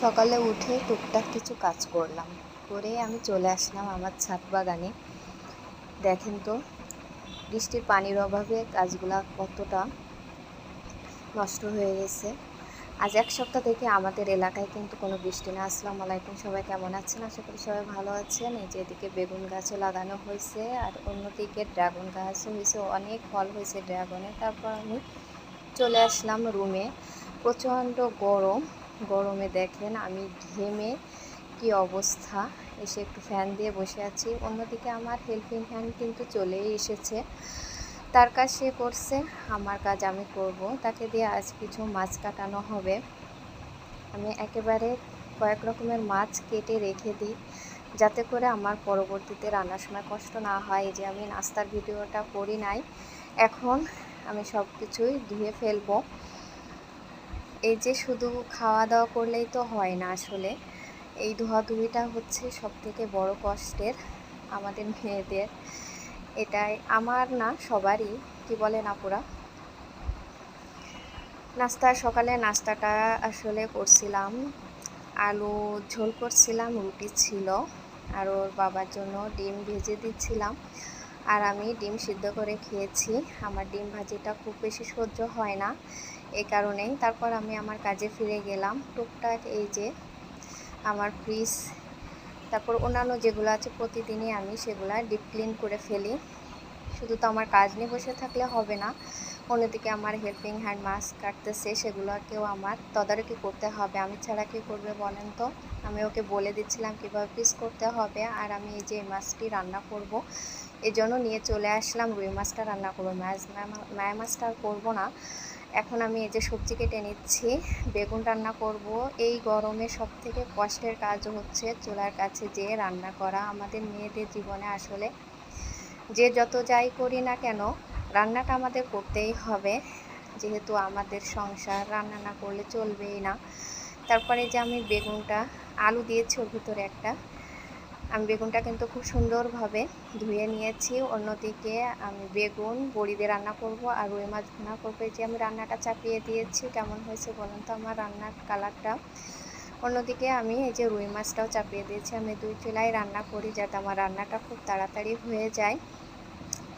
সকালে উঠে টুকটাক কিছু কাজ করলাম, করে আমি চলে আসলাম আমার ছাদ বাগানে। দেখেন তো বৃষ্টির পানির অভাবে গাছগুলা কতটা নষ্ট হয়ে গেছে। আজ এক সপ্তাহ থেকে আমাদের এলাকায় কিন্তু কোনো বৃষ্টি না। আসসালামু আলাইকুম, সবাই কেমন আছেন? আশা করি সবাই ভালো আছেন। এই যে এদিকে বেগুন গাছও লাগানো হয়েছে, আর অন্যদিকে ড্রাগন গাছও হয়েছে, অনেক ফল হয়েছে ড্রাগনে। তারপর আমি চলে আসলাম রুমে। প্রচণ্ড গরমে দেখেন আমি ঘেমে কি অবস্থা। এসে একটু ফ্যান দিয়ে বসে আছি। অন্যদিকে আমার হেল্পিং হ্যান্ড কিন্তু চলেই এসেছে, তার কাজ সে করছে, আমার কাজ আমি করব। তাকে দিয়ে আজ কিছু মাছ কাটানো হবে। আমি একেবারে কয়েক রকমের মাছ কেটে রেখে দিই, যাতে করে আমার পরবর্তীতে রান্নার সময় কষ্ট না হয়। এই যে আমি নাস্তার ভিডিওটা করি নাই, এখন আমি সব কিছুই ধুয়ে ফেলবো। এই যে শুধু খাওয়া দাওয়া করলেই তো হয় না, আসলে এই ধোয়াধুয়িটা হচ্ছে সবথেকে বড় কষ্টের আমাদের মেয়েদের। এটাই আমার না, সবারই। কি বলেন আপুরা? সকালে নাস্তাটা আসলে করছিলাম, আলু ঝোল করছিলাম, রুটি ছিল, আর ওর বাবার জন্য ডিম ভেজে দিচ্ছিলাম, আর আমি ডিম সিদ্ধ করে খেয়েছি। আমার ডিম ভাজিটা খুব বেশি সহ্য হয় না, এই কারণেই। তারপর আমি আমার কাজে ফিরে গেলাম। টুকটাক এই যে আমার ফ্রিজ, তারপর অন্যান্য যেগুলো আছে প্রতিদিনই আমি সেগুলো ডিপ ক্লিন করে ফেলি। শুধু তো আমার কাজ নিয়ে বসে থাকলে হবে না, অন্যদিকে আমার হেল্পিং হ্যান্ড মাছ কাটতেছে, সেগুলোকেও আমার তদারকি করতে হবে। আমি ছাড়া কী করবে বলেন তো? আমি ওকে বলে দিচ্ছিলাম কীভাবে পিস করতে হবে। আর আমি এই যে মাছটি রান্না করব, এই জন্য নিয়ে চলে আসলাম। রুই মাছটা রান্না করবো, মায়া মাছটা আর করবো না। এখন আমি এই যে সবজি কেটে নিচ্ছি, বেগুন রান্না করব। এই গরমে সবথেকে কষ্টের কাজ হচ্ছে চুলার কাছে যেয়ে রান্না করা। আমাদের মেয়েদের জীবনে আসলে যে যত যাই করি না কেন, রান্নাটা আমাদের করতেই হবে, যেহেতু আমাদের সংসার, রান্না না করলে চলবেই না। তারপরে যে আমি বেগুনটা, আলু দিয়েছি ওর ভিতরে একটা, আমি বেগুনটা কিন্তু খুব সুন্দরভাবে ধুয়ে নিয়েছি। অন্যদিকে আমি বেগুন বড়ি দিয়ে রান্না করব, আর রুই মাছ ভুনা করবো। যে আমি রান্নাটা চাপিয়ে দিয়েছি, কেমন হয়েছে বলুন তো আমার রান্নার কালারটা? অন্যদিকে আমি এই যে রুই মাছটাও চাপিয়ে দিয়েছি। আমি দুই চুলায় রান্না করি, যাতে আমার রান্নাটা খুব তাড়াতাড়ি হয়ে যায়।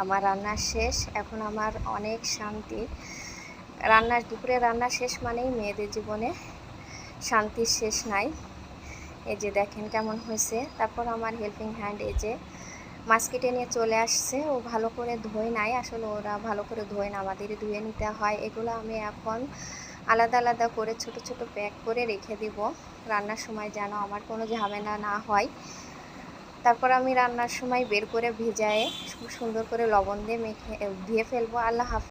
আমার রান্না শেষ, এখন আমার অনেক শান্তি। দুপুরে রান্না শেষ মানেই মেয়েদের জীবনে শান্তির শেষ নাই। এই যে দেখেন কেমন হয়েছে। তারপর আমার হেল্পিং হ্যান্ড এই যে মাছ কেটে নিয়ে চলে আসছে। ও ভালো করে ধোয় নাই, আসলে ওরা ভালো করে ধোয় না, আমাদেরই ধুয়ে নিতে হয়। এগুলো আমি এখন আলাদা আলাদা করে ছোট ছোট প্যাক করে রেখে দিব, রান্নার সময় যেন আমার কোনো ঝামেলা না হয়। তারপর আমি রান্নার সময় বের করে ভিজায়ে খুব সুন্দর করে লবণ দিয়ে মেখে ধুয়ে ফেলবো। আল্লাহ হাফেজ।